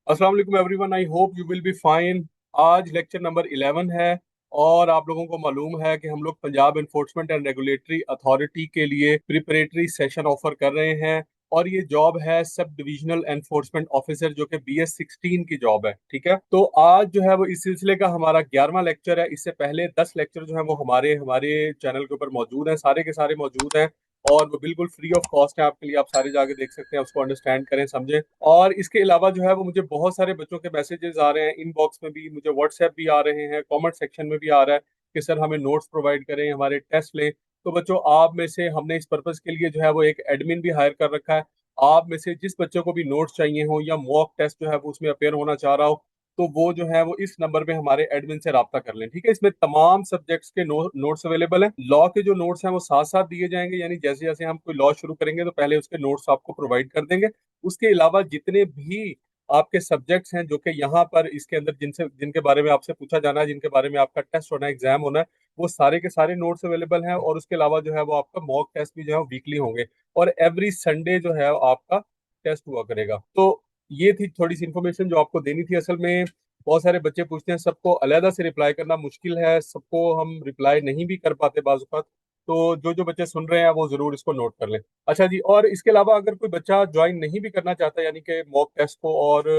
अस्सलाम वालेकुम everyone, I hope you will be fine. आज लेक्चर नंबर 11 है और आप लोगों को मालूम है कि हम लोग Punjab enforcement and regulatory authority के लिए प्रिपरेटरी सेशन ऑफर कर रहे हैं। और ये जॉब है सब डिविजनल एनफोर्समेंट ऑफिसर, जो कि BS 16 की जॉब है। ठीक है, तो आज जो है वो इस सिलसिले का हमारा 11वां लेक्चर है। इससे पहले 10 लेक्चर जो है वो हमारे हमारे चैनल के ऊपर मौजूद हैं, सारे के सारे मौजूद हैं और वो बिल्कुल फ्री ऑफ कॉस्ट है आपके लिए। आप सारे जाके देख सकते हैं, उसको अंडरस्टैंड करें, समझें। और इसके अलावा जो है वो मुझे बहुत सारे बच्चों के मैसेजेस आ रहे हैं, इनबॉक्स में भी, मुझे व्हाट्सएप भी आ रहे हैं, कमेंट सेक्शन में भी आ रहा है कि सर हमें नोट्स प्रोवाइड करें, हमारे टेस्ट लें। तो बच्चों, आप में से हमने इस पर्पज के लिए जो है वो एक एडमिन भी हायर कर रखा है। आप में से जिस बच्चों को भी नोट्स चाहिए हो या मॉक टेस्ट जो है वो उसमें अपेयर होना चाह रहा हो, तो वो जो है वो इस नंबर पे हमारे एडमिन से राब्ता कर लें। ठीक है, इसमें तमाम सब्जेक्ट्स के नोट्स अवेलेबल हैं। लॉ के जो नोट्स हैं वो साथ साथ दिए जाएंगे, यानी जैसे जैसे हम कोई लॉ शुरू करेंगे तो पहले उसके नोट्स आपको प्रोवाइड कर देंगे। उसके अलावा जितने भी आपके सब्जेक्ट्स हैं जो कि यहाँ पर इसके अंदर जिनसे जिनके बारे में आपसे पूछा जाना है, जिनके बारे में आपका टेस्ट होना है, एग्जाम होना है, वो सारे के सारे नोट्स अवेलेबल हैं। और उसके अलावा जो है वो आपका मॉक टेस्ट भी जो है वीकली होंगे और एवरी संडे जो है आपका टेस्ट हुआ करेगा। तो ये थी थोड़ी सी इन्फॉर्मेशन जो आपको देनी थी। असल में बहुत सारे बच्चे पूछते हैं, सबको अलहदा से रिप्लाई करना मुश्किल है, सबको हम रिप्लाई नहीं भी कर पाते बाज़ औक़ात। तो जो जो बच्चे सुन रहे हैं वो जरूर इसको नोट कर लें। अच्छा जी, और इसके अलावा अगर कोई बच्चा ज्वाइन नहीं भी करना चाहता, यानी कि मॉक टेस्ट को, और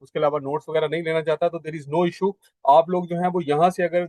उसके अलावा नोट्स वगैरह नहीं लेना चाहता, तो देर इज नो इशू। आप लोग जो है वो यहाँ से अगर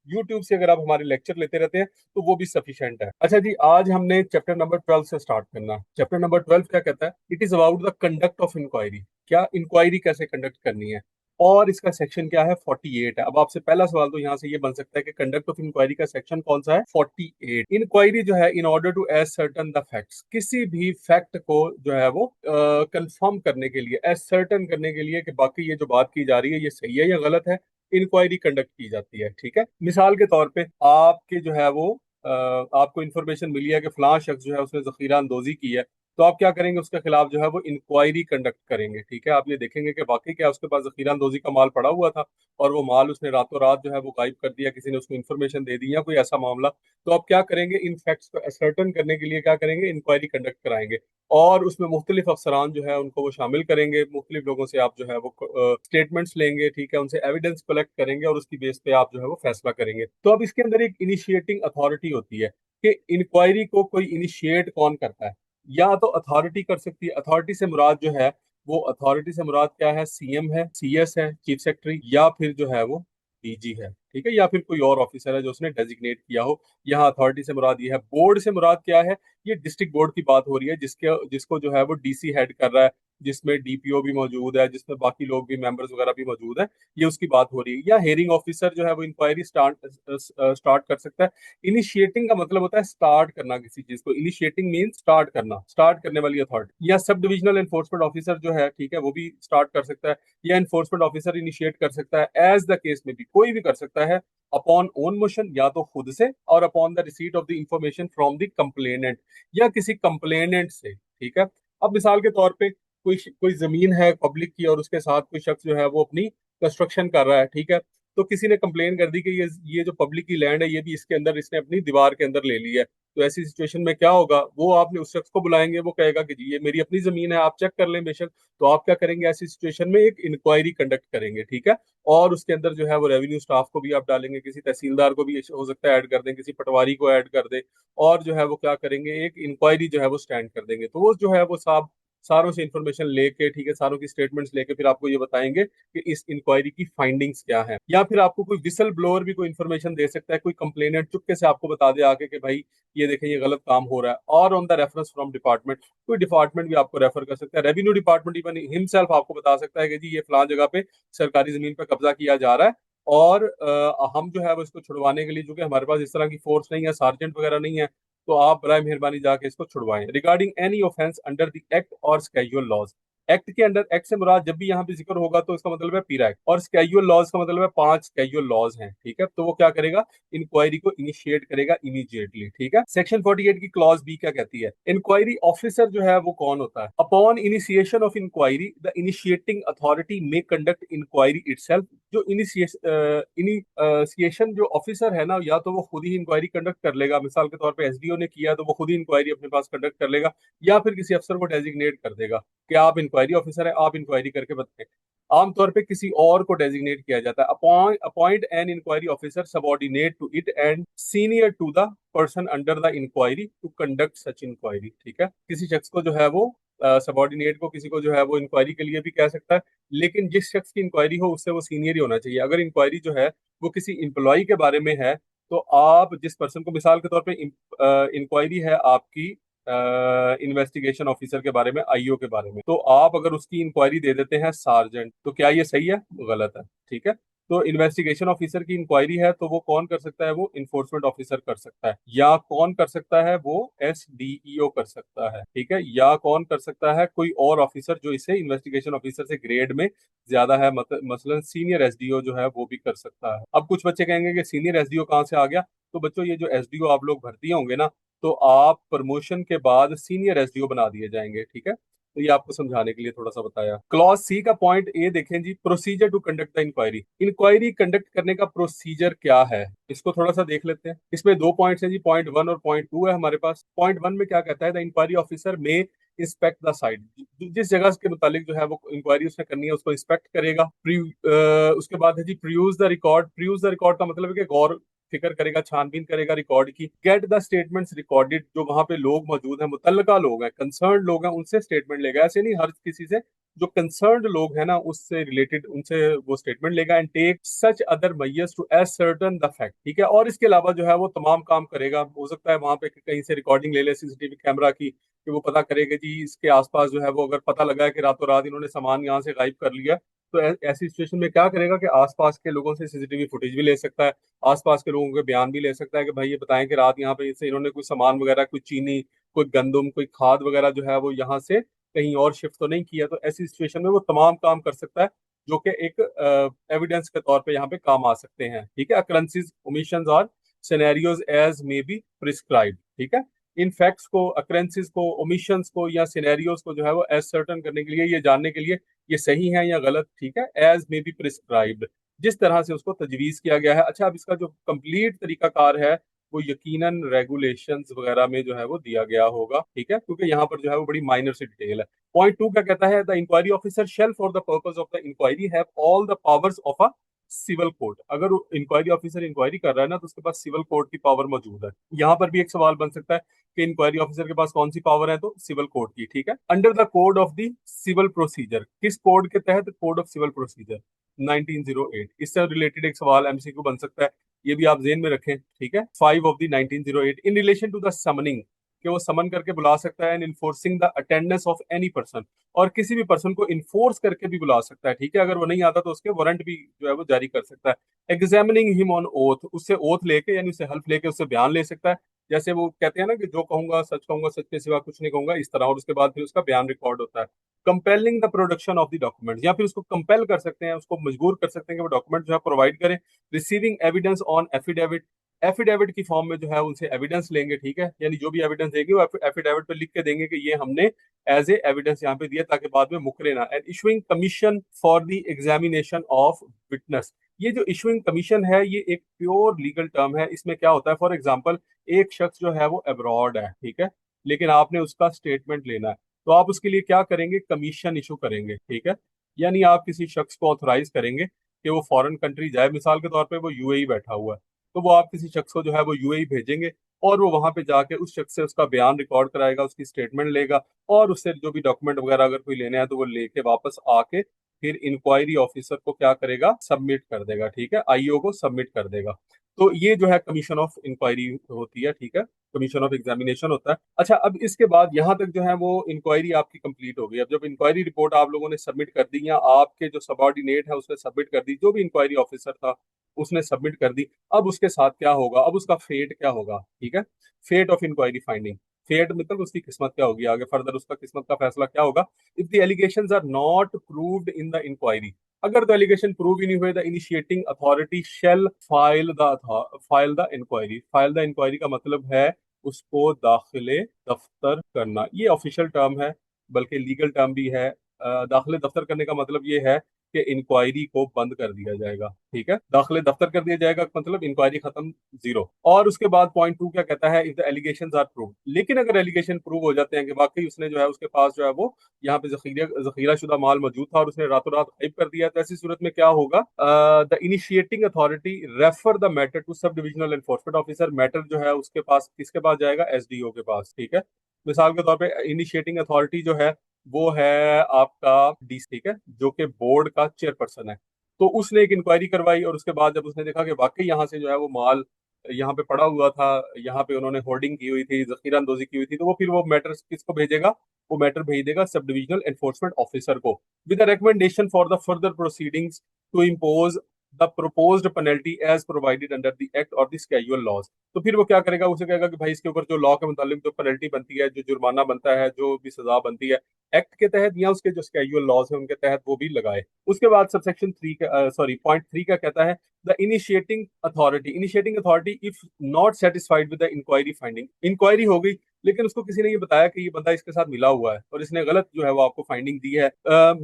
यूट्यूब से अगर आप हमारे लेक्चर लेते रहते हैं तो वो भी सफिशिएंट है। अच्छा जी, आज हमने चैप्टर नंबर 12 से स्टार्ट करना। चैप्टर नंबर 12 क्या कहता है? It is about the conduct of inquiry. क्या इंक्वायरी कैसे कंडक्ट करनी है, और इसका सेक्शन क्या है? 48 है। अब आपसे पहला सवाल तो यहाँ से ये बन सकता है कि कंडक्ट ऑफ इंक्वायरी का सेक्शन कौन सा है? 48। इंक्वायरी जो है, in order to ascertain the facts, किसी भी फैक्ट को जो है वो कंफर्म करने के लिए, एसर्टन करने के लिए कि बाकी ये जो बात की जा रही है ये सही है या गलत है, इंक्वायरी कंडक्ट की जाती है। ठीक है, मिसाल के तौर पे आपके जो है वो आपको इन्फॉर्मेशन मिली है कि फलां शख्स जो है उसने जखीरा अंदोजी की है, तो आप क्या करेंगे? उसके खिलाफ जो है वो इंक्वायरी कंडक्ट करेंगे। ठीक है, आप ये देखेंगे कि वाकई क्या उसके पास जखीरा अंदोजी का माल पड़ा हुआ था और वो माल उसने रातों रात जो है वो गायब कर दिया, किसी ने उसको इन्फॉर्मेशन दे दी या कोई ऐसा मामला। तो आप क्या करेंगे? इन फैक्ट्स को असर्टन करने के लिए क्या करेंगे? इंक्वायरी कंडक्ट कराएंगे और उसमें मुख्तलिफ अफसरान जो है उनको वो शामिल करेंगे। मुख्तलिफ लोगों से आप जो है वो स्टेटमेंट्स लेंगे, ठीक है, उनसे एविडेंस कलेक्ट करेंगे और उसकी बेस पे आप जो है वो फैसला करेंगे। तो अब इसके अंदर एक इनिशिएटिंग अथॉरिटी होती है कि इंक्वायरी को कोई इनिशिएट कौन करता है। या तो अथॉरिटी कर सकती है। अथॉरिटी से मुराद जो है वो, अथॉरिटी से मुराद क्या है? CM है, CS है, चीफ सेक्रेटरी, या फिर जो है वो DG है। ठीक है, या फिर कोई और ऑफिसर है जो उसने डेजिग्नेट किया हो। यहाँ अथॉरिटी से मुराद ये है। बोर्ड से मुराद क्या है? ये डिस्ट्रिक्ट बोर्ड की बात हो रही है, जिसको जो है वो DC हेड कर रहा है, जिसमें DPO भी मौजूद है, जिसमें बाकी लोग भी, मेंबर्स वगैरह भी मौजूद है। ये उसकी बात हो रही है। या हेयरिंग ऑफिसर जो है वो इंक्वायरी स्टार्ट कर सकता है। इनिशिएटिंग का मतलब होता है स्टार्ट करना किसी चीज को। इनिशिएटिंग मीन स्टार्ट करना, स्टार्ट करने वाली अथॉरिटी। या सब डिविजनल एनफोर्समेंट ऑफिसर जो है, ठीक है, वो भी स्टार्ट कर सकता है। या एनफोर्समेंट ऑफिसर इनिशिएट कर सकता है। एज द केस में भी कोई भी कर सकता है, अपॉन ओन मोशन, या तो खुद से, और upon the receipt of the information from the complainant, या किसी कंप्लेनेंट से। ठीक है, अब मिसाल के तौर पे कोई कोई जमीन है पब्लिक की और उसके साथ कोई शख्स जो है वो अपनी कंस्ट्रक्शन कर रहा है। ठीक है, तो किसी ने कंप्लेन कर दी कि ये जो पब्लिक की लैंड है ये भी इसके अंदर इसने अपनी दीवार के अंदर ले ली है। तो ऐसी सिचुएशन में क्या होगा? वो आपने उस शख्स को बुलाएंगे, वो कहेगा कि जी ये मेरी अपनी जमीन है, आप चेक कर लें बेशक। तो आप क्या करेंगे? ऐसी सिचुएशन में एक इंक्वायरी कंडक्ट करेंगे। ठीक है, और उसके अंदर जो है वो रेवेन्यू स्टाफ को भी आप डालेंगे, किसी तहसीलदार को भी हो सकता है ऐड कर दें, किसी पटवारी को ऐड कर दें, और जो है वो क्या करेंगे? एक इंक्वायरी जो है वो स्टैंड कर देंगे। तो वो जो है वो साहब सारों से इंफॉर्मेशन लेके, ठीक है, सारों की स्टेटमेंट्स लेके फिर आपको ये बताएंगे कि इस इंक्वायरी की फाइंडिंग्स क्या है। या फिर आपको कोई विसल ब्लोअर भी कोई इन्फॉर्मेशन दे सकता है, कोई कंप्लेनेंट चुपके से आपको बता दे आके कि भाई ये देखें ये गलत काम हो रहा है, और on the reference from department, कोई डिपार्टमेंट भी आपको रेफर कर सकता है। रेवेन्यू डिपार्टमेंट इवन हिमसेल्फ आपको बता सकता है कि जी ये फलां जगह पे सरकारी जमीन पर कब्जा किया जा रहा है, और हम जो है वो इसको छुड़वाने के लिए, जो कि हमारे पास इस तरह की फोर्स नहीं है, सार्जेंट वगैरह नहीं है, तो आप बराए मेहरबानी जाके इसको छुड़वाएं। Regarding any offence under the act और स्केजुअल लॉज। एक्ट के अंडर, एक्ट से मुराद जब भी यहाँ पे जिक्र होगा तो इसका मतलब है पीरा एक्ट, और स्केजुअल लॉज का मतलब है 5 स्केजुअल लॉज हैं। ठीक है, तो वो क्या करेगा? इंक्वायरी को इनिशिएट करेगा इमीडिएटली। ठीक है, सेक्शन 48 की क्लॉज बी क्या कहती है? इंक्वायरी ऑफिसर जो है वो कौन होता है? Upon initiation of inquiry the initiating authority may conduct inquiry itself. जो इनिशिएशन जो ऑफिसर है ना, या तो वो खुद ही इंक्वायरी कंडक्ट कर लेगा, मिसाल के तौर पे SDO ने किया तो वो खुद ही इंक्वायरी अपने पास कंडक्ट कर लेगा, या फिर किसी अफसर को डेजिग्नेट कर देगा कि आप इंक्वायरी ऑफिसर है, आप इंक्वायरी करके बताएं। आमतौर पे किसी और को डेजिग्नेट किया जाता है। Appoint an inquiry officer subordinate to it and senior to the person under the inquiry to conduct such inquiry. ठीक है, किसी शख्स को जो है वो सबॉर्डिनेट को किसी को जो है वो इंक्वायरी के लिए भी कह सकता है, लेकिन जिस शख्स की इंक्वायरी हो उससे वो सीनियर ही होना चाहिए। अगर इंक्वायरी जो है वो किसी एम्प्लॉय के बारे में है, तो आप जिस पर्सन को, मिसाल के तौर पे इंक्वायरी है आपकी इन्वेस्टिगेशन ऑफिसर के बारे में, आईओ के बारे में, तो आप अगर उसकी इंक्वायरी दे देते हैं सार्जेंट, तो क्या ये सही है? गलत है। ठीक है, तो इन्वेस्टिगेशन ऑफिसर की इंक्वायरी है तो वो कौन कर सकता है? वो इन्फोर्समेंट ऑफिसर कर सकता है। या कौन कर सकता है? वो एसडीईओ कर सकता है। ठीक है, या कौन कर सकता है? कोई और ऑफिसर जो इसे इन्वेस्टिगेशन ऑफिसर से ग्रेड में ज्यादा है, मसलन सीनियर एसडीओ जो है वो भी कर सकता है। अब कुछ बच्चे कहेंगे कि सीनियर एसडीओ कहाँ से आ गया? तो बच्चों, ये जो एसडीओ आप लोग भर्ती होंगे ना, तो आप प्रमोशन के बाद सीनियर एसडीओ बना दिए जाएंगे। ठीक है, तो ये आपको समझाने के लिए थोड़ा सा बताया। क्लॉज सी का पॉइंट ए देखें जी, procedure to conduct the inquiry. Inquiry conduct करने का प्रोसीजर क्या है, इसको थोड़ा सा देख लेते हैं। इसमें दो पॉइंट्स हैं जी, पॉइंट वन और पॉइंट टू है हमारे पास। पॉइंट वन में क्या कहता है? द इंक्वायरी ऑफिसर में इंस्पेक्ट द साइट। जिस जगह के मुतालिक जो है वो इंक्वायरी उसने करनी है उसको इंस्पेक्ट करेगा। उसके बाद है जी प्रियूज द रिकॉर्ड। प्रियूज द रिकॉर्ड का मतलब है कि गौर फिक्र करेगा, छानबीन करेगा रिकॉर्ड की। गेट द स्टेटमेंट्स रिकॉर्डेड, जो वहां पे लोग मौजूद हैं, मुतल्लका लोग हैं, कंसर्न लोग हैं, उनसे स्टेटमेंट लेगा। ऐसे नहीं हर किसी से, जो कंसर्न लोग हैं ना उससे रिलेटेड उनसे वो स्टेटमेंट लेगा। And take such other measures to ascertain the fact. ठीक है, और इसके अलावा जो है वो तमाम काम करेगा। हो सकता है वहां पे कहीं से रिकॉर्डिंग ले ले सीसीटीवी कैमरा की, कि वो पता करेगा जी इसके आसपास जो है वो, अगर पता लगा है कि रातों रात इन्होंने सामान यहाँ से गायब कर लिया, तो ऐसी सिचुएशन में क्या करेगा कि आसपास के लोगों से सीसीटीवी फुटेज भी ले सकता है, आसपास के लोगों के बयान भी ले सकता है कि भाई ये बताएं कि रात यहाँ पे से इन्होंने कोई सामान वगैरह, कोई चीनी, कोई गंदम, कोई खाद वगैरह जो है वो यहाँ से कहीं और शिफ्ट तो नहीं किया। तो ऐसी सिचुएशन में वो तमाम काम कर सकता है जो कि एक एविडेंस के तौर पे यहाँ पे काम आ सकते हैं। ठीक है, अकरेंसेस, ओमिशंस और scenarios as may be prescribe. ठीक है, इन फैक्ट्स को, अकरेंसेस को, ओमिशंस को या सिनेरियोज को जो है वो एज सर्टन करने के लिए, ये जानने के लिए ये सही है या गलत, ठीक है, एज मे बी प्रिस्क्राइब्ड, जिस तरह से उसको तजवीज किया गया है। अच्छा, अब इसका जो कंप्लीट तरीकाकार है वो यकीनन रेगुलेशंस वगैरह में जो है वो दिया गया होगा। ठीक है, क्योंकि यहाँ पर जो है वो बड़ी माइनर सी डिटेल है। पॉइंट टू क्या कहता है? The inquiry officer shall for the purpose of the inquiry have all the powers of a civil court. अगर इंक्वायरी ऑफिसर इंक्वायरी कर रहा है ना, तो उसके पास सिविल कोर्ट की पावर मौजूद है। यहाँ पर भी एक सवाल बन सकता है कि इंक्वायरी ऑफिसर के पास कौन सी पावर है? तो सिविल कोर्ट की। ठीक है, under the code of the civil procedure. किस कोड के तहत? Code of civil procedure 1908। इससे रिलेटेड एक सवाल एमसीक्यू बन सकता है, ये भी आप जेन में रखें। ठीक है, 5 of the 1908 in relation to the summoning, कि वो समन करके बुला सकता है, and enforcing the attendance of any person, और किसी भी पर्सन को इन्फोर्स करके भी बुला सकता है। ठीक है, अगर वो नहीं आता तो उसके वारंट भी जो है वो जारी कर सकता है। एग्जामिनिंग हिम ऑन ओथ, उससे ओथ लेके यानी उससे हल्फ लेके उससे बयान ले सकता है। जैसे वो कहते हैं ना कि जो कहूंगा, सच के सिवा कुछ नहीं कहूंगा, इस तरह, और उसके बाद फिर उसका बयान रिकॉर्ड होता है। Compelling the production of the document, या फिर उसको कंपेल कर सकते हैं, उसको मजबूर कर सकते हैं कि वो डॉक्यूमेंट जो है प्रोवाइड करें। Receiving evidence on affidavit, affidavit की फॉर्म में जो है उनसे एविडेंस लेंगे। ठीक है, यानी जो भी एविडेंस देंगे वो एफिडेविट पे लिख के देंगे कि ये हमने एज ए एविडेंस यहाँ पे दिया, ताकि बाद में मुकरे ना। And issuing commission for the examination of witness. ये जो इशुइंग कमीशन है ये एक प्योर लीगल टर्म है। इसमें क्या होता है? फॉर एग्जाम्पल, एक शख्स जो है वो अब्रॉड है, ठीक है, लेकिन आपने उसका स्टेटमेंट लेना है, तो आप उसके लिए क्या करेंगे? कमीशन इशू करेंगे। ठीक है, यानी आप किसी शख्स को ऑथोराइज करेंगे कि वो फॉरेन कंट्री जाए। मिसाल के तौर पे वो यूएई बैठा हुआ है, तो वो आप किसी शख्स को जो है वो यूएई भेजेंगे, और वो वहां पे जाके उस शख्स से उसका बयान रिकॉर्ड कराएगा, उसकी स्टेटमेंट लेगा, और उससे जो भी डॉक्यूमेंट वगैरह अगर कोई लेने हैं तो वो लेके वापस आके फिर इंक्वायरी ऑफिसर को क्या करेगा? सबमिट कर देगा। ठीक है, आईओ को सबमिट कर देगा। तो ये जो है कमीशन ऑफ इंक्वायरी होती है। ठीक है, कमीशन ऑफ एग्जामिनेशन होता है। अच्छा, अब इसके बाद यहाँ तक जो है वो इंक्वायरी आपकी कंप्लीट हो गई। अब जब इंक्वायरी रिपोर्ट आप लोगों ने सबमिट कर दी, या आपके जो सबॉर्डिनेट है उसने सबमिट कर दी, जो भी इंक्वायरी ऑफिसर था उसने सबमिट कर दी, अब उसके साथ क्या होगा? अब उसका फेट क्या होगा? ठीक है, fate of inquiry finding. Fate मतलब उसकी किस्मत क्या होगी, आगे फर्दर उसका किस्मत का फैसला क्या होगा? If the allegations are not proved in the inquiry, अगर तो एलिगेशन प्रूव ही नहीं हुए, the initiating authority shall file the inquiry. File the inquiry का मतलब है उसको दाखिले दफ्तर करना। ये ऑफिशियल टर्म है, बल्कि लीगल टर्म भी है। दाखिले दफ्तर करने का मतलब ये है कि इंक्वायरी को बंद कर दिया जाएगा। ठीक है, दाखिले दफ्तर कर दिया जाएगा, मतलब इंक्वायरी खत्म, जीरो। और उसके बाद पॉइंट टू क्या कहता है, if the allegations are prove, लेकिन अगर एलिगेशन प्रूव हो जाते हैं कि वाकई उसने जो है उसके पास जो है वो यहाँ पे जखीरा शुदा माल मौजूद था और उसने रातों रात गायब कर दिया, तो ऐसी सूरत में क्या होगा, the initiating authority refer the matter to sub divisional enforcement officer. Matter जो है उसके पास, किसके पास जाएगा, एसडीओ के पास। ठीक है, मिसाल के तौर पे इनिशिएटिंग अथॉरिटी जो है वो है आपका डी, ठीक है, जो कि बोर्ड का चेयरपर्सन है। तो उसने एक इंक्वायरी करवाई और उसके बाद जब उसने देखा कि वाकई यहाँ से जो है वो माल यहाँ पे पड़ा हुआ था, यहाँ पे उन्होंने होर्डिंग की हुई थी, जखीरा अंदोजी की हुई थी, तो वो फिर वो मैटर किसको भेजेगा, वो मैटर भेज देगा सब डिविजनल एनफोर्समेंट ऑफिसर को, with recommendation for the further proceedings to impose the proposed penalty as provided under the act और द स्केजुअल लॉज। तो फिर वो क्या करेगा, उसे कहेगा कि भाई इसके ऊपर जो लॉ के मुताबिक जो पेनल्टी बनती है, जो जुर्माना बनता है, जो भी सजा बनती है एक्ट के तहत या उसके जो स्केजुअल लॉज है उनके तहत, वो भी लगाए। उसके बाद सबसेक्शन थ्री का सॉरी पॉइंट थ्री का कहता है, the initiating authority if not satisfied with the inquiry finding, inquiry हो गई लेकिन उसको किसी ने ये बताया कि ये बंदा इसके साथ मिला हुआ है और इसने गलत जो है वो आपको फाइंडिंग दी है,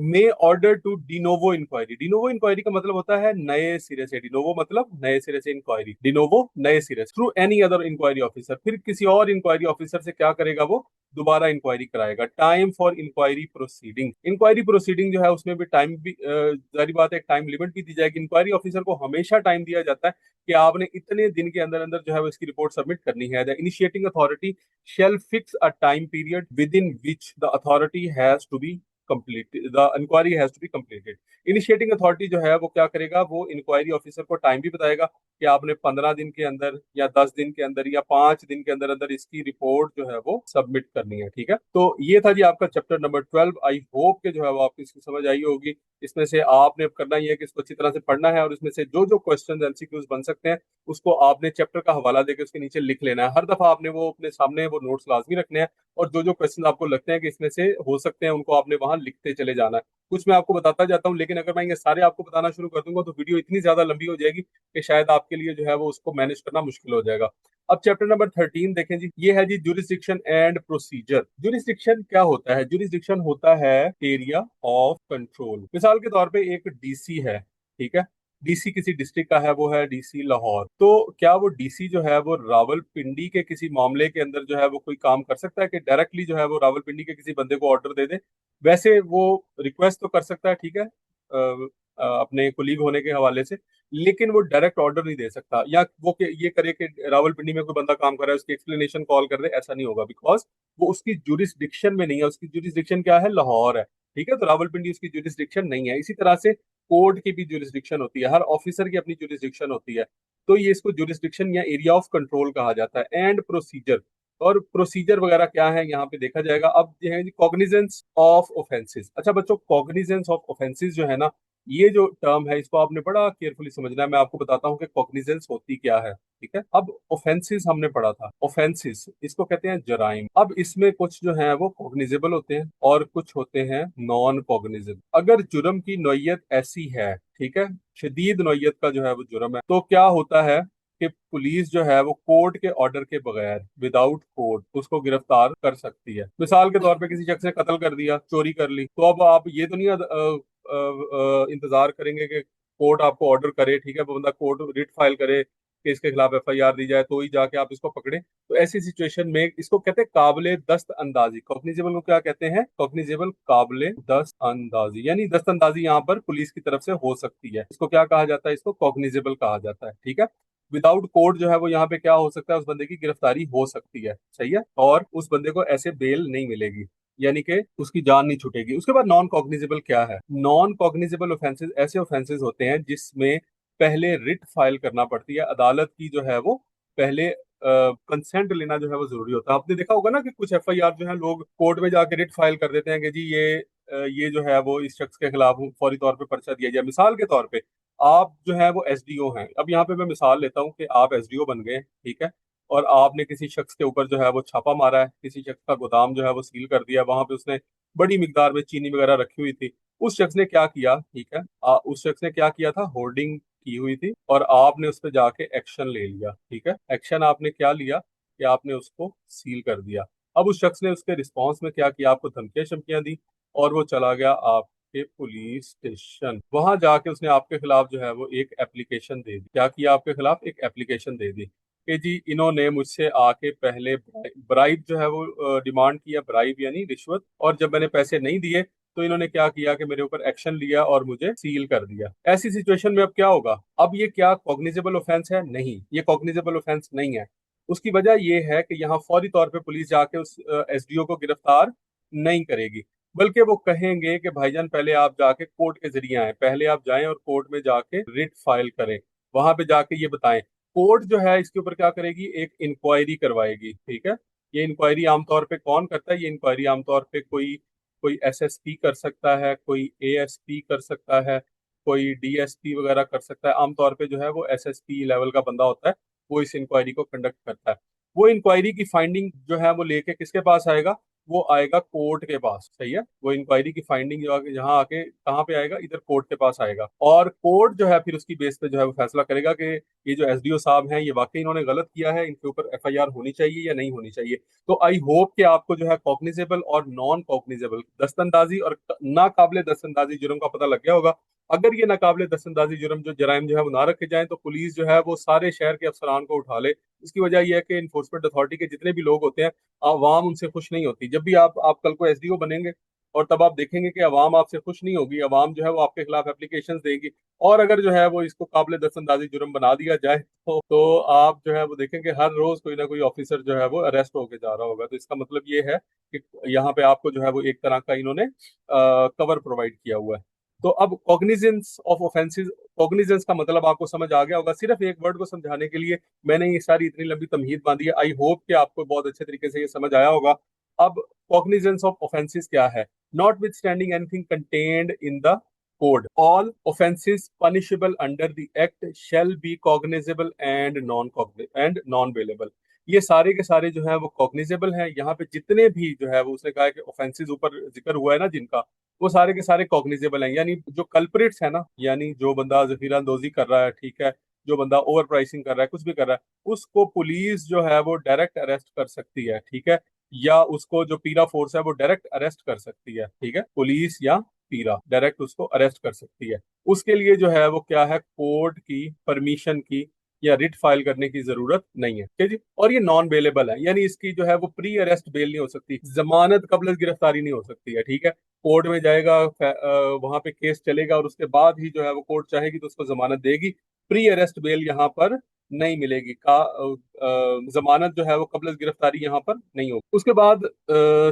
may order to de novo inquiry. De novo inquiry का मतलब होता है नए सिरे से, डिनोवो मतलब नए सिरे से इंक्वायरी, डिनोवो नए सिरे से, through any other inquiry officer. फिर किसी और इंक्वायरी ऑफिसर से क्या करेगा, वो दोबारा इंक्वायरी कराएगा। Time for inquiry proceeding, inquiry proceeding जो है उसमें भी टाइम भी जारी बात है, एक टाइम लिमिट भी दी जाएगी। इंक्वायरी ऑफिसर को हमेशा टाइम दिया जाता है कि आपने इतने दिन के अंदर अंदर जो है वो इसकी रिपोर्ट सबमिट करनी है। The initiating authority shall fix a time period within which the authority has to be completed, the inquiry has to be completed। Initiating authority जो है वो क्या करेगा, वो इंक्वायरी ऑफिसर को टाइम भी बताएगा कि आपने 15 दिन के अंदर या 10 दिन के अंदर या 5 दिन के अंदर अंदर इसकी रिपोर्ट जो है वो सबमिट करनी है। ठीक है, तो ये था जी आपका चैप्टर नंबर 12। आई होप के जो है वो आपको इसकी समझ आई होगी। इसमें से आपने अब करना ही है कि इसको अच्छी तरह से पढ़ना है और इसमें से जो जो क्वेश्चन एमसीक्यूज बन सकते हैं उसको आपने चैप्टर का हवाला देकर उसके नीचे लिख लेना है। हर दफा आपने वो अपने सामने वो नोट्स लाजमी रखने हैं और जो जो क्वेश्चन आपको लगते हैं कि इसमें से हो सकते हैं उनको आपने वहां लिखते चले जाना है। कुछ मैं आपको बताता जाता हूँ, लेकिन अगर मैं ये सारे आपको बताना शुरू कर दूंगा तो वीडियो इतनी ज्यादा लंबी हो जाएगी कि शायद आपके लिए जो है वो उसको मैनेज करना मुश्किल हो जाएगा। अब चैप्टर नंबर 13 देखें जी, ये है जी जुरिस्डिक्शन एंड प्रोसीजर। जुरिस्डिक्शन क्या होता है, जुरिस्डिक्शन होता है एरिया ऑफ कंट्रोल। मिसाल के तौर पे एक डीसी है, ठीक है, डीसी किसी डिस्ट्रिक्ट का है, वो है डीसी लाहौर। तो क्या वो डीसी जो है वो रावलपिंडी के किसी मामले के अंदर जो है वो कोई काम कर सकता है कि डायरेक्टली जो है वो रावलपिंडी के किसी बंदे को ऑर्डर दे दे? वैसे वो रिक्वेस्ट तो कर सकता है, ठीक है, अपने कुलीग होने के हवाले से, लेकिन वो डायरेक्ट ऑर्डर नहीं दे सकता या वो ये करे कि रावलपिंडी में कोई बंदा काम कर रहा है उसकी एक्सप्लेनेशन कॉल कर दे, ऐसा नहीं होगा, बिकॉज वो उसकी जुरिस्डिक्शन में नहीं है। उसकी जुरिस्डिक्शन क्या है, लाहौर है। ठीक है, तो रावलपिंडी उसकी जुरिस्डिक्शन नहीं है। इसी तरह से कोर्ट की भी जुरिस्डिक्शन होती है, हर ऑफिसर की अपनी जुरिस्डिक्शन होती है। तो ये इसको जुरिस्डिक्शन या एरिया ऑफ कंट्रोल कहा जाता है। एंड प्रोसीजर, और प्रोसीजर वगैरह क्या है यहाँ पे देखा जाएगा। अब ये है कॉग्निजेंस ऑफ ऑफेंसेस। अच्छा बच्चों, कॉग्निजेंस ऑफ ऑफेंसेस जो है ना, ये जो टर्म है इसको आपने बड़ा केयरफुली समझना है। मैं आपको बताता हूँ कि कॉग्निजेंस होती क्या है। ठीक है, अब ऑफेंसेस हमने पढ़ा था, ऑफेंसेस इसको कहते हैं जराइम। अब इसमें कुछ जो है वो कॉग्निजेबल होते हैं और कुछ होते हैं नॉन कॉग्निजेबल। अगर जुर्म की नोयत ऐसी है, ठीक है, शदीद नोयत का जो है वो जुर्म है, तो क्या होता है कि पुलिस जो है वो कोर्ट के ऑर्डर के बगैर, विदाउट कोर्ट, उसको गिरफ्तार कर सकती है। मिसाल के तौर पे किसी शख्स ने कत्ल कर दिया, चोरी कर ली, तो अब आप ये तो नहीं इंतजार करेंगे कि कोर्ट आपको ऑर्डर करे, ठीक है, वो बंदा कोर्ट रिट फाइल करे कि इसके खिलाफ एफआईआर दी जाए तो ही जाके आप इसको पकड़े। तो ऐसी सिचुएशन में इसको कहते हैं काबिले दस्त अंदाजी। कॉग्निजेबल को क्या कहते हैं, कॉग्निजेबल काबिले दस्त अंदाजी, यानी दस्त अंदाजी यहाँ पर पुलिस की तरफ से हो सकती है। इसको क्या कहा जाता है, इसको कॉग्निजेबल कहा जाता है। ठीक है, विदाउट कोर्ट जो है वो यहाँ पे क्या हो सकता है, उस बंदे की गिरफ्तारी हो सकती है, सही है, और उस बंदे को ऐसे बेल नहीं मिलेगी, यानी कि उसकी जान नहीं छूटेगी। उसके बाद नॉन कॉग्निजेबल क्या है, नॉन कॉग्निजेबल ऑफेंसेस ऐसे ऑफेंसेस होते हैं जिसमें पहले रिट फाइल करना पड़ती है, अदालत की जो है वो पहले कंसेंट लेना जो है वो जरूरी होता है। आपने देखा होगा ना कि कुछ एफआईआर जो है लोग कोर्ट में जाके रिट फाइल कर देते हैं कि जी ये जो है वो इस शख्स के खिलाफ फौरी तौर पे पर्चा दिया जाए। मिसाल के तौर पे आप जो है वो एसडीओ हैं, अब यहाँ पे मैं मिसाल लेता हूँ कि आप एसडीओ बन गए, ठीक है, और आपने किसी शख्स के ऊपर जो है वो छापा मारा है, किसी शख्स का गोदाम जो है वो सील कर दिया, वहां पे उसने बड़ी मिकदार में चीनी वगैरह रखी हुई थी। उस शख्स ने क्या किया, ठीक है, उस शख्स ने क्या किया था, होर्डिंग की हुई थी और आपने उस पर जाके एक्शन ले लिया। ठीक है, एक्शन आपने क्या लिया कि आपने उसको सील कर दिया। अब उस शख्स ने उसके रिस्पॉन्स में क्या किया, आपको धमकियां शमकियां दी और वो चला गया आपके के पुलिस स्टेशन, वहां जाके उसने आपके खिलाफ जो है वो एक एप्लीकेशन दे दी। क्या किया? आपके खिलाफ एक एप्लीकेशन दे दी कि जी इन्होंने मुझसे आके पहले ब्राइब जो है वो डिमांड किया, ब्राइब यानी रिश्वत, और जब मैंने पैसे नहीं दिए तो इन्होंने क्या किया कि मेरे ऊपर एक्शन लिया और मुझे सील कर दिया। ऐसी सिचुएशन में अब क्या होगा? अब ये क्या कॉग्निजेबल ऑफेंस है? नहीं, ये कॉग्निजेबल ऑफेंस नहीं है। उसकी वजह यह है कि यहाँ फौरी तौर पे पुलिस जाके उस एसडीओ को गिरफ्तार नहीं करेगी, बल्कि वो कहेंगे कि भाईजान पहले आप जाके कोर्ट के जरिए आए, पहले आप जाएं और कोर्ट में जाके रिट फाइल करें, वहां पे जाके ये बताएं। कोर्ट जो है इसके ऊपर क्या करेगी? एक इंक्वायरी करवाएगी, ठीक है। ये इंक्वायरी आमतौर पे कौन करता है? ये इंक्वायरी आमतौर पे कोई कोई एसएसपी कर सकता है, कोई एएसपी कर सकता है, कोई डीएसपी वगैरह कर सकता है। आमतौर पे जो है वो एसएसपी लेवल का बंदा होता है, वो इस इंक्वायरी को कंडक्ट करता है। वो इंक्वायरी की फाइंडिंग जो है वो लेके किसके पास आएगा? वो आएगा कोर्ट के पास, सही है। वो इंक्वायरी की फाइंडिंग जो आके यहाँ आके कहाँ पे आएगा? इधर कोर्ट के पास आएगा, और कोर्ट जो है फिर उसकी बेस पे जो है वो फैसला करेगा कि ये जो एसडीओ साहब हैं ये वाकई इन्होंने गलत किया है, इनके ऊपर एफआईआर होनी चाहिए या नहीं होनी चाहिए। तो आई होप कि आपको जो है कॉग्निजेबल और नॉन कॉग्निजेबल दस्तंदाजी और नाकाबिले दस्तंदाजी जुर्म का पता लग गया होगा। अगर ये नाकाबिले दस्तंदाजी जुर्म जो जराइम जो है वो ना रखे जाएं तो पुलिस जो है वो सारे शहर के अफसरान को उठा ले। इसकी वजह यह है कि इन्फोर्समेंट अथॉरिटी के जितने भी लोग होते हैं, आवाम उनसे खुश नहीं होती। जब भी आप कल को एसडीओ बनेंगे और तब आप देखेंगे कि आवाम आपसे खुश नहीं होगी, आवाम जो है वो आपके खिलाफ एप्लीकेशन देगी, और अगर जो है वो इसको काबिल दस्तंदाजी जुर्म बना दिया जाए तो आप जो है वो देखेंगे हर रोज कोई ना कोई ऑफिसर जो है वो अरेस्ट होके जा रहा होगा। तो इसका मतलब ये है कि यहाँ पे आपको जो है वो एक तरह का इन्होंने कवर प्रोवाइड किया हुआ है। तो अब कॉग्निजेंस ऑफ ऑफेंसेस, कॉग्निजेंस का मतलब आपको समझ आ गया होगा। सिर्फ एक वर्ड को समझाने के लिए मैंने ये सारी इतनी लंबी तमहीद बांधी है। आई होप कि आपको बहुत अच्छे तरीके से ये समझ आया होगा। अब कॉग्निजेंस ऑफ ऑफेंसेस क्या है? Not with standing anything contained in the code, all offences punishable under the act shall be cognizable and non bailable. ये सारे के सारे जो है वो कॉग्निजेबल हैं। यहाँ पे जितने भी जो है वो उसने कहा है कि ऑफेंसेस ऊपर जिक्र हुआ है ना जिनका, वो सारे के सारे कॉग्निजेबल हैं। यानी जो कल्प्रिट्स है ना, यानी जो बंदा जखीरा अंदोजी कर रहा है, ठीक है, जो बंदा ओवर प्राइसिंग कर रहा है, कुछ भी कर रहा है, उसको पुलिस जो है वो डायरेक्ट अरेस्ट कर सकती है, ठीक है। या उसको जो पीरा फोर्स है वो डायरेक्ट अरेस्ट कर सकती है, ठीक है। पुलिस या पीरा डायरेक्ट उसको अरेस्ट कर सकती है। उसके लिए जो है वो क्या है? कोर्ट की परमिशन की या रिट फाइल करने की जरूरत नहीं है, ठीक है जी। और ये नॉन बेलेबल है, यानी इसकी जो है वो प्री अरेस्ट बेल नहीं हो सकती, जमानत कबल गिरफ्तारी नहीं हो सकती है, ठीक है। कोर्ट में जाएगा, वहां पे केस चलेगा और उसके बाद ही जो है वो कोर्ट चाहेगी तो उसको जमानत देगी। प्री अरेस्ट बेल यहाँ पर नहीं मिलेगी, का जमानत जो है वो कबल गिरफ्तारी यहाँ पर नहीं होगी। उसके बाद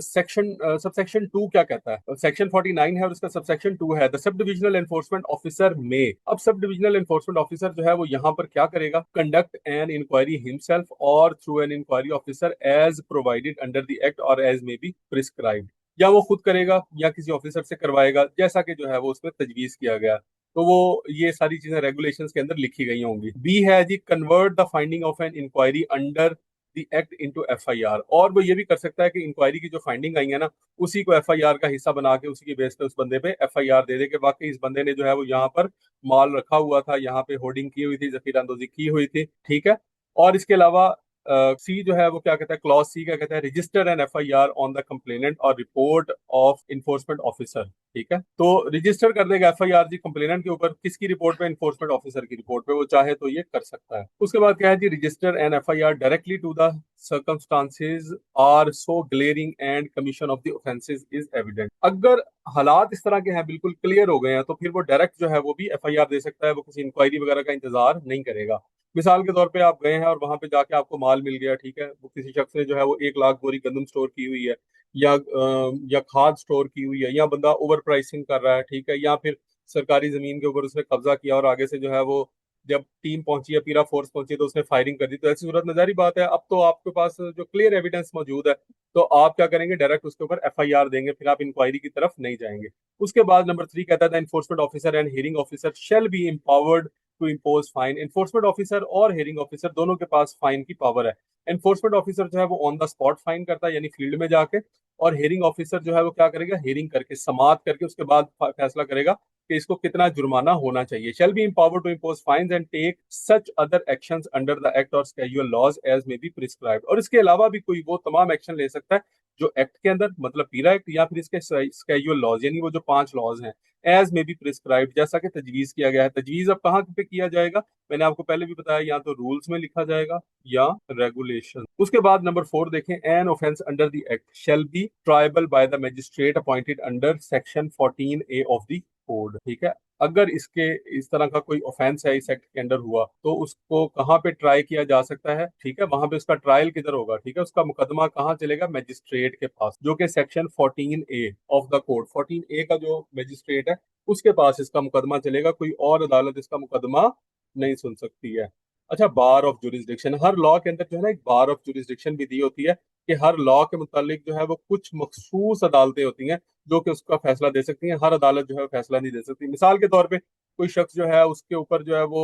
सेक्शन सबसेक्शन 2 क्या कहता है? सेक्शन 49 है और इसका सबसेक्शन 2 है the sub divisional enforcement officer में। अब सब डिविजनल एनफोर्समेंट ऑफिसर जो है वो यहाँ पर क्या करेगा? कंडक्ट एन इंक्वायरी हिमसेल्फ और through an inquiry officer as provided under the act और एज मे बी प्रिस्क्राइब्ड। या वो खुद करेगा या किसी ऑफिसर से करवाएगा, जैसा कि जो है वो उसमें तजवीज किया गया। तो वो ये सारी चीजें रेगुलेशंस के अंदर लिखी गई होंगी। बी है जी, convert the finding of an inquiry under the act into FIR. और वो ये भी कर सकता है कि इंक्वायरी की जो फाइंडिंग आई है ना, उसी को एफआईआर का हिस्सा बना के उसी के बेस पे उस बंदे पे एफआईआर दे दे के वाकई इस बंदे ने जो है वो यहाँ पर माल रखा हुआ था, यहाँ पे होर्डिंग की हुई थी, जखीरा अंदोजी की हुई थी, ठीक है। और इसके अलावा सी जो है वो क्या कहता है? क्लॉज सी क्या कहता है? Register an FIR on the complainant और रिपोर्ट ऑफ इन्फोर्समेंट ऑफिसर, ठीक है। तो रजिस्टर कर देगा एफआईआर जी कंप्लेनेंट के ऊपर, किसकी रिपोर्ट पे? इन्फोर्समेंट ऑफिसर की रिपोर्ट पे। वो चाहे तो ये कर सकता है। उसके बाद क्या है जी? Register an FIR directly to the circumstances are so glaring and commission of the offenses is evident। अगर हालात इस तरह के हैं, बिल्कुल क्लियर हो गए हैं, तो फिर वो डायरेक्ट जो है वो भी एफआईआर दे सकता है। वो किसी इंक्वायरी वगैरह का इंतजार नहीं करेगा। मिसाल के तौर पे आप गए हैं और वहां पे जाके आपको माल मिल गया, ठीक है। वो किसी शख्स ने जो है वो 1 लाख बोरी गंदम स्टोर की हुई है, या खाद स्टोर की हुई है, या बंदा ओवर प्राइसिंग कर रहा है, ठीक है। या फिर सरकारी जमीन के ऊपर उसने कब्जा किया और आगे से जो है वो जब टीम पहुंची या पीरा फोर्स पहुंची तो उसने फायरिंग कर दी। तो ऐसी सूरत नजारी बात है, अब तो आपके पास जो क्लियर एविडेंस मौजूद है, तो आप क्या करेंगे? डायरेक्ट उसके ऊपर एफआईआर देंगे, फिर आप इंक्वायरी की तरफ नहीं जाएंगे। उसके बाद नंबर 3 कहता है enforcement officer and hearing officer shall be empowered to impose fine. Enforcement officer और हियरिंग ऑफिसर दोनों के पास फाइन की पावर है। एनफोर्समेंट ऑफिसर जो है वो ऑन द स्पॉट फाइन करता है, यानी फील्ड में जाके, और हियरिंग ऑफिसर जो है वो क्या करेगा? हियरिंग करके, समाअत करके उसके बाद फैसला करेगा कि इसको कितना जुर्माना होना चाहिए। Shall be empowered to impose fines and take such other actions under the act और schedule laws as may be prescribed. और इसके अलावा भी कोई वो तमाम एक्शन ले सकता है जो एक्ट के अंदर मतलब पीरा एक्ट या फिर इसके स्केजुअल लॉज यानी वो जो 5 लॉज हैं एज में बी प्रिस्क्राइब्ड जैसा कि तजवीज किया गया है। तजवीज अब कहाँ पे किया जाएगा, मैंने आपको पहले भी बताया, या तो रूल्स में लिखा जाएगा या रेगुलेशन। उसके बाद नंबर 4 देखें, an offence under the act shall be tribal by the magistrate appointed under section 14A of the code. ठीक है, अगर इसके इस तरह का कोई ऑफेंस है इस एक्ट के अंडर हुआ तो उसको कहाँ पे ट्राई किया जा सकता है। ठीक है, वहां पे उसका ट्रायल किधर होगा, ठीक है, उसका मुकदमा कहाँ चलेगा, मजिस्ट्रेट के पास, जो कि section 14A of the code, 14A का जो मजिस्ट्रेट है उसके पास इसका मुकदमा चलेगा, कोई और अदालत इसका मुकदमा नहीं सुन सकती है। अच्छा, बार ऑफ जुरिस्डिक्शन, हर लॉ के अंदर जो है ना एक बार ऑफ जुरिस्डिक्शन भी दी होती है कि हर लॉ के मुतालिक जो है वो कुछ मखसूस अदालतें होती हैं जो कि उसका फैसला दे सकती हैं, हर अदालत जो है फैसला नहीं दे सकती। मिसाल के तौर पे कोई शख्स जो है उसके ऊपर जो है वो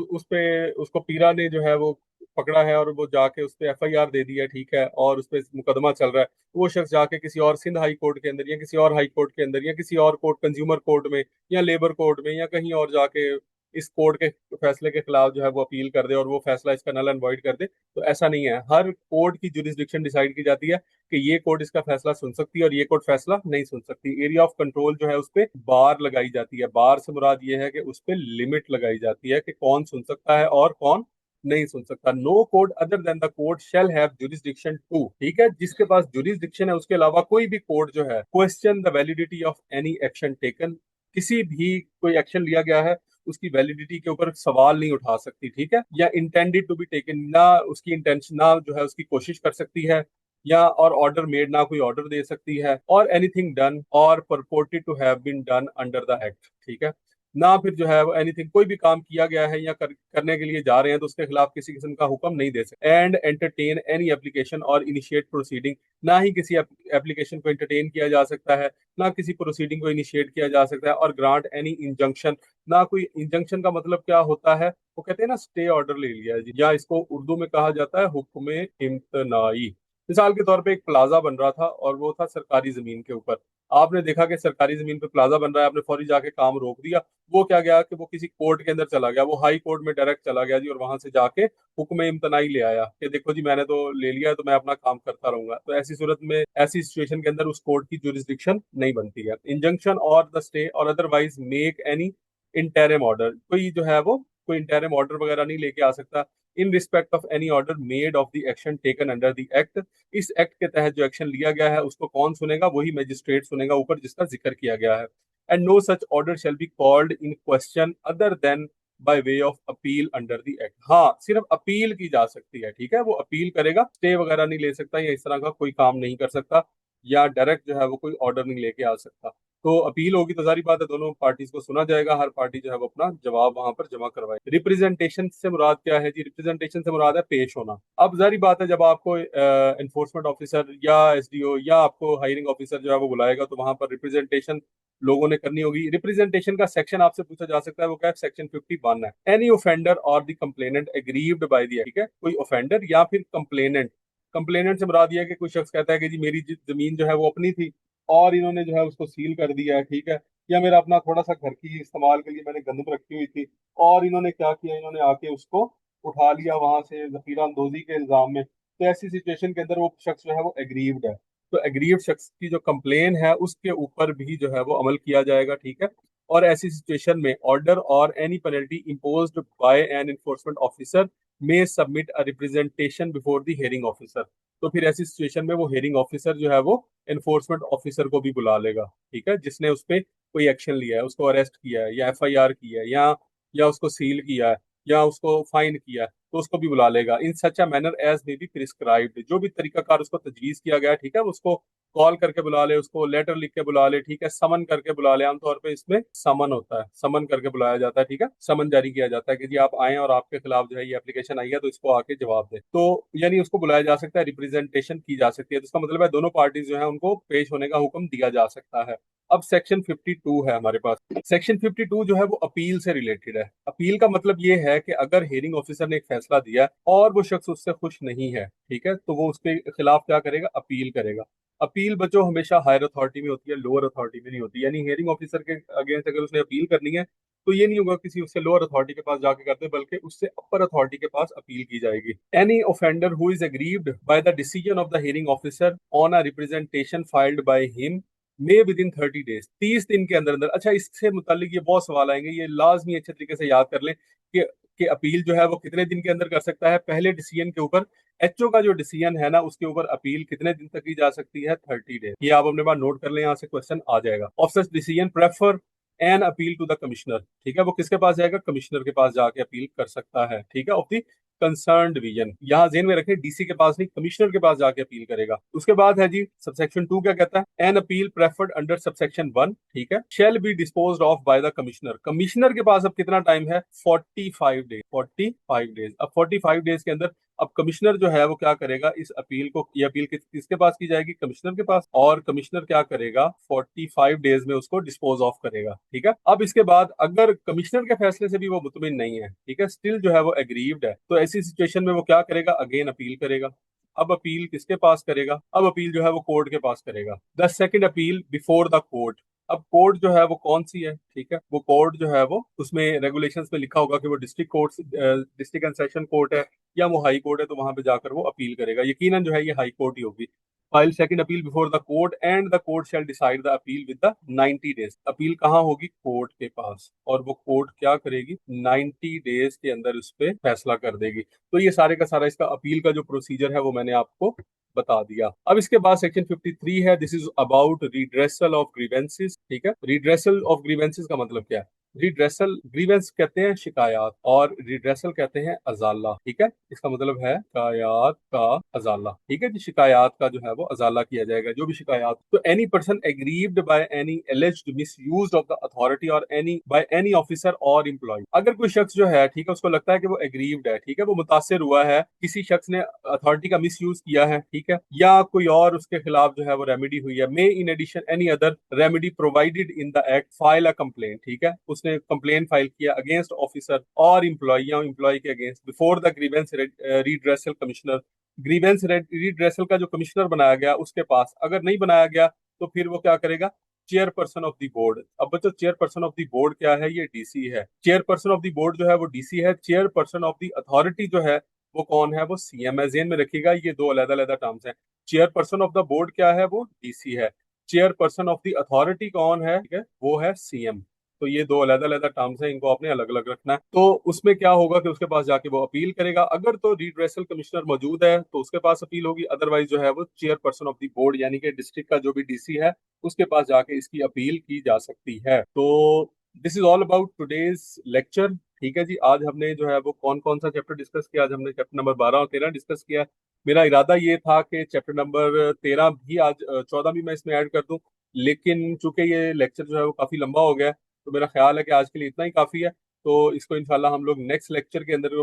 उस पे उसको पीरा ने जो है वो पकड़ा है और वो जाके उस पे FIR दे दी है, ठीक है, और उस पे मुकदमा चल रहा है, वो शख्स जाके किसी और सिंध हाई कोर्ट के अंदर या किसी और हाई कोर्ट के अंदर या किसी और कोर्ट, कंज्यूमर कोर्ट में या लेबर कोर्ट में या कहीं और जाके इस कोर्ट के फैसले के खिलाफ जो है वो अपील कर दे और वो फैसला इसका नल एंड वॉइड कर दे। तो ऐसा नहीं है, हर कोर्ट की जुरिस्डिक्शन डिसाइड की जाती है कि ये कोर्ट इसका फैसला सुन सकती है और ये कोर्ट फैसला नहीं सुन सकती। एरिया ऑफ कंट्रोल जो है उस पर बार लगाई जाती है। बार से मुराद ये है कि उस पर लिमिट लगाई जाती है कि कौन सुन सकता है और कौन नहीं सुन सकता। No court other than the court shall have jurisdiction to, ठीक है, जिसके पास जुरिस्डिक्शन है उसके अलावा कोई भी कोर्ट जो है question the validity of any action taken, किसी भी कोई एक्शन लिया गया है उसकी वैलिडिटी के ऊपर सवाल नहीं उठा सकती। ठीक है, या इंटेंडेड टू बी टेकन, ना उसकी इंटेंशन, ना जो है उसकी कोशिश कर सकती है, या और ऑर्डर मेड, ना कोई ऑर्डर दे सकती है, और एनीथिंग डन और purported to have been done under the act. ठीक है, ना फिर जो है वो एनीथिंग, कोई भी काम किया गया है या करने के लिए जा रहे हैं तो उसके खिलाफ किसी किस्म का हुक्म नहीं दे सकते। एंड एंटरटेन एनी एप्लीकेशन और इनिशिएट प्रोसीडिंग, ना ही किसी एप्लीकेशन को एंटरटेन किया जा सकता है, ना किसी प्रोसीडिंग को इनिशिएट किया जा सकता है। और ग्रांट एनी इंजंक्शन, ना कोई इंजंक्शन का मतलब क्या होता है, वो कहते हैं ना स्टे ऑर्डर ले लिया है जी, या इसको उर्दू में कहा जाता है हुक्म इम्तनाई। मिसाल के तौर पे एक प्लाजा बन रहा था और वो था सरकारी जमीन के ऊपर। आपने देखा कि सरकारी जमीन पे प्लाजा बन रहा है, आपने फौरी जाके काम रोक दिया। वो क्या गया कि वो किसी कोर्ट के अंदर चला गया, वो हाई कोर्ट में डायरेक्ट चला गया जी, और वहां से जाके हुक्म इम्तनाई ले आया कि देखो जी मैंने तो ले लिया है तो मैं अपना काम करता रहूंगा। तो ऐसी सूरत में, ऐसी सिचुएशन के अंदर उस कोर्ट की जुरिस्डिक्शन नहीं बनती है। इंजंक्शन और द स्टे और otherwise make any interim order, कोई जो है वो कोई इंटरिम ऑर्डर वगैरह नहीं लेके आ सकता in respect of any order made of the action taken under the act. इस एक्ट के तहत जो एक्शन लिया गया है उसको कौन सुनेगा, वही मजिस्ट्रेट सुनेगा ऊपर जिसका जिक्र किया गया है। And no such order shall be called in question other than by way of appeal under the act. हाँ, सिर्फ अपील की जा सकती है, ठीक है, वो अपील करेगा, स्टे वगैरह नहीं ले सकता या इस तरह का कोई काम नहीं कर सकता, या डायरेक्ट जो है वो कोई ऑर्डर नहीं लेके आ सकता। तो अपील होगी तो जारी बात है दोनों पार्टीज को सुना जाएगा, हर पार्टी जो है वो अपना जवाब वहां पर जमा करवाए। रिप्रेजेंटेशन से मुराद क्या है जी, रिप्रेजेंटेशन से मुराद है पेश होना। अब जारी बात है जब आपको एनफोर्समेंट ऑफिसर या SDO या आपको हायरिंग ऑफिसर जो है वो बुलाएगा तो वहां पर रिप्रेजेंटेशन लोगों ने करनी होगी। रिप्रेजेंटेशन का सेक्शन आपसे पूछा जा सकता है, वो क्या है, सेक्शन 51 है। एनी ऑफेंडर और the complainant aggrieved by the, ठीक है, कोई ऑफेंडर या फिर कंप्लेनेंट। कंप्लेनेंट से मुराद ये है कि कोई शख्स कहता है कि जी मेरी जमीन जो है वो अपनी थी और इन्होंने जो है उसको सील कर दिया है, ठीक है, या मेरा अपना थोड़ा सा घर की इस्तेमाल के लिए मैंने गंदम रखी हुई थी और इन्होंने क्या किया, इन्होंने आके उसको उठा लिया वहां से जखीरा अंदोजी के इल्जाम में। तो ऐसी सिचुएशन के अंदर वो शख्स जो है वो एग्रीव्ड है। तो एग्रीव्ड शख्स की जो कंप्लेन है उसके ऊपर भी जो है वो अमल किया जाएगा, ठीक है। और ऐसी सिचुएशन में ऑर्डर और any penalty imposed by an enforcement officer may submit a representation before the hearing officer. तो फिर ऐसी सिचुएशन में वो हियरिंग ऑफिसर जो है वो एनफोर्समेंट ऑफिसर को भी बुला लेगा, ठीक है, जिसने उस पर कोई एक्शन लिया है, उसको अरेस्ट किया है या FIR किया है या उसको सील किया है या उसको फाइन किया है, तो उसको भी बुला लेगा। In such a manner as may be prescribed, जो भी तरीकाकार उसको तजवीज किया गया है, ठीक है, उसको कॉल करके बुला ले, उसको लेटर लिख के बुला ले, ठीक है, समन करके बुला ले। आमतौर पे इसमें समन होता है, समन करके बुलाया जाता है, ठीक है, समन जारी किया जाता है कि जी आप आए और आपके खिलाफ जो है ये एप्लीकेशन आई है तो इसको आके जवाब दे। तो यानी उसको बुलाया जा सकता है, रिप्रेजेंटेशन की जा सकती है। तो इसका मतलब है दोनों पार्टीज जो है उनको पेश होने का हुक्म दिया जा सकता है। अब सेक्शन 52 है हमारे पास। सेक्शन 52 जो है वो अपील से रिलेटेड है। अपील का मतलब ये है कि अगर हियरिंग ऑफिसर ने एक फैसला दिया और वो शख्स उससे खुश नहीं है, ठीक है, तो वो उसके खिलाफ क्या करेगा, अपील करेगा। अपील बच्चों हमेशा हायर अथॉरिटी में होती है, लोअर अथॉरिटी में नहीं होती। यानी हियरिंग ऑफिसर के अगेंस्ट अगर उसने अपील करनी है तो ये नहीं होगा किसी उससे लोअर अथॉरिटी के पास जाके करते, बल्कि उससे अपर अथॉरिटी के पास अपील की जाएगी। Any offender who is aggrieved by the decision of the hearing officer on a representation filed by him may with in 30 days, 30 दिन के अंदर अंदर। अच्छा, इससे मुतालिक ये बहुत सवाल आएंगे, ये लाजमी अच्छे तरीके से याद कर लें कि अपील जो है वो कितने दिन के अंदर कर सकता है। पहले डिसीजन के ऊपर, एचओ का जो डिसीजन है ना, उसके ऊपर अपील कितने दिन तक की जा सकती है? 30 डेज। ये आप अपने पास नोट कर लें, यहाँ से क्वेश्चन आ जाएगा। Of such decision prefer an appeal to the commissioner, ठीक है, वो किसके पास जाएगा? कमिश्नर के पास जाके अपील कर सकता है, ठीक है, ऑफ द कंसर्न डिवीजन। यहाँ जेन में रखें, डीसी के पास नहीं, कमिश्नर के पास जाके अपील करेगा। उसके बाद है जी सबसेक्शन 2 क्या कहता है? An appeal preferred under subsection 1, ठीक है, shall be disposed of by the commissioner. Commissioner के पास अब कितना टाइम है? 45 डेज। 45 डेज। अब 45 डेज के अंदर अब कमिश्नर जो है वो क्या करेगा? इस अपील को, ये अपील किसके पास की जाएगी? कमिश्नर के पास। और कमिश्नर क्या करेगा? 45 डेज में उसको डिस्पोज ऑफ करेगा, ठीक है। अब इसके बाद अगर कमिश्नर के फैसले से भी वो मुतमिन नहीं है, ठीक है, स्टिल जो है वो एग्रीव्ड है, तो ऐसी सिचुएशन में वो क्या करेगा? अगेन अपील करेगा। अब अपील किसके पास करेगा? अब अपील जो है वो कोर्ट के पास करेगा। The second appeal before the court. अब कोर्ट जो है वो कौन सी है? ठीक है, वो कोर्ट जो है वो, उसमें रेगुलेशंस में लिखा होगा कि वो district court, district and session court है या वो हाई कोर्ट है, तो वहां पे जाकर वो अपील करेगा। यकीनन जो है ये हाई कोर्ट ही होगी। File second appeal before the court and the court shell decide the appeal with the 90 days. Appeal कहाँ होगी? कोर्ट के पास। और वो कोर्ट क्या करेगी? 90 डेज के अंदर उस पर फैसला कर देगी। तो ये सारे का सारा इसका अपील का जो प्रोसीजर है वो मैंने आपको बता दिया। अब इसके बाद सेक्शन 53 है, this is about redressal of grievances, ठीक है। रिड्रेसल ऑफ ग्रीवेंसेस का मतलब क्या है? रिड्रेसल, ग्रीवेंस कहते हैं शिकायत और रिड्रेसल कहते हैं अजाला, ठीक है। इसका मतलब है शिकायत का अजाला, ठीक है जी। शिकायत का जो है वो अजाला किया जाएगा, जो भी शिकायत। तो any person aggrieved by any एलिज्ड misuse of the authority और एनी बाय एनी ऑफिसर और एम्प्लॉय। अगर कोई शख्स जो है, ठीक है, उसको लगता है कि वो एग्रीव्ड है, ठीक है, वो मुतासिर हुआ है, किसी शख्स ने अथॉरिटी का मिसयूज किया है, ठीक है, या कोई और उसके खिलाफ जो है वो रेमेडी हुई है, may in addition any other remedy provided in the act file a complaint, ठीक है, उसने कंप्लेन फाइल किया अगेंस्ट ऑफिसर और एम्प्लॉय या एम्प्लॉय के against before the grievance redressal commissioner. Grievance redressal का जो कमिश्नर बनाया गया उसके पास अगर नहीं बनाया गया, तो फिर वो क्या करेगा? Chairperson of the board. अब बच्चों, चेयरपर्सन ऑफ द बोर्ड क्या है? ये डीसी है। चेयरपर्सन ऑफ द बोर्ड जो है वो डीसी है। चेयरपर्सन ऑफ द अथॉरिटी जो है वो कौन है? वो सीएम है। जेन में रखिएगा, ये दो अलग अलग टर्म्स हैं। चेयरपर्सन ऑफ द बोर्ड क्या है? वो डीसी है। चेयरपर्सन ऑफ द अथॉरिटी कौन है? ठीक है, वो है सीएम। तो ये दो अलग अलग टर्म्स हैं, इनको आपने अलग अलग रखना है। तो उसमें क्या होगा कि उसके पास जाके वो अपील करेगा। अगर तो रिड्रेसल कमिश्नर मौजूद है तो उसके पास अपील होगी, अदरवाइज जो है वो चेयरपर्सन ऑफ द बोर्ड यानी कि डिस्ट्रिक्ट का जो भी डीसी है उसके पास जाके इसकी अपील की जा सकती है। तो this is all about today's lecture, ठीक है जी। आज हमने जो है वो कौन कौन सा चैप्टर डिस्कस किया? आज हमने चैप्टर नंबर 12 और 13 डिस्कस किया। मेरा इरादा ये था कि चैप्टर नंबर 13 भी आज, 14 भी मैं इसमें ऐड कर दूं, लेकिन चूंकि ये लेक्चर जो है वो काफी लंबा हो गया है, तो मेरा ख्याल है कि आज के लिए इतना ही काफी है। तो इसको इंशाल्लाह हम लोग नेक्स्ट लेक्चर के अंदर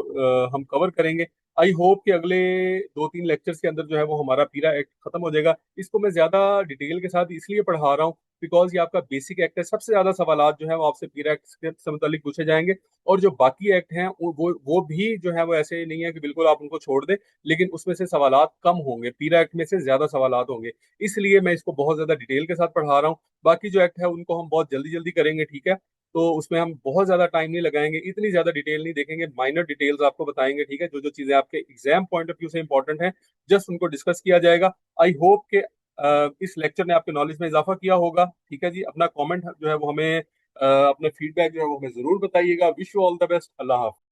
हम कवर करेंगे। आई होप कि अगले 2-3 लेक्चर्स के अंदर जो है वो हमारा पीरा एक्ट खत्म हो जाएगा। इसको मैं ज्यादा डिटेल के साथ इसलिए पढ़ा रहा हूँ बिकॉज ये आपका बेसिक एक्ट है। सबसे ज्यादा सवालात जो है वो आपसे पीरा एक्ट से मुतालिक पूछे जाएंगे। और जो बाकी एक्ट हैं वो भी जो है वो ऐसे नहीं है कि बिल्कुल आप उनको छोड़ दें, लेकिन उसमें से सवालात कम होंगे, पीरा एक्ट में से ज्यादा सवालात होंगे। इसलिए मैं इसको बहुत ज्यादा डिटेल के साथ पढ़ा रहा हूँ। बाकी जो एक्ट है उनको हम बहुत जल्दी जल्दी करेंगे, ठीक है। तो उसमें हम बहुत ज्यादा टाइम नहीं लगाएंगे, इतनी ज्यादा डिटेल नहीं देखेंगे, माइनर डिटेल्स आपको बताएंगे, ठीक है। जो जो चीजें आपके एग्जाम पॉइंट ऑफ व्यू से इंपॉर्टेंट है, जस्ट उनको डिस्कस किया जाएगा। आई होप के इस लेक्चर ने आपके नॉलेज में इजाफा किया होगा, ठीक है जी। अपना कमेंट जो है वो हमें, अपने फीडबैक जो है वो हमें जरूर बताइएगा। Wish you all the best. अल्लाह हाफ़िज़।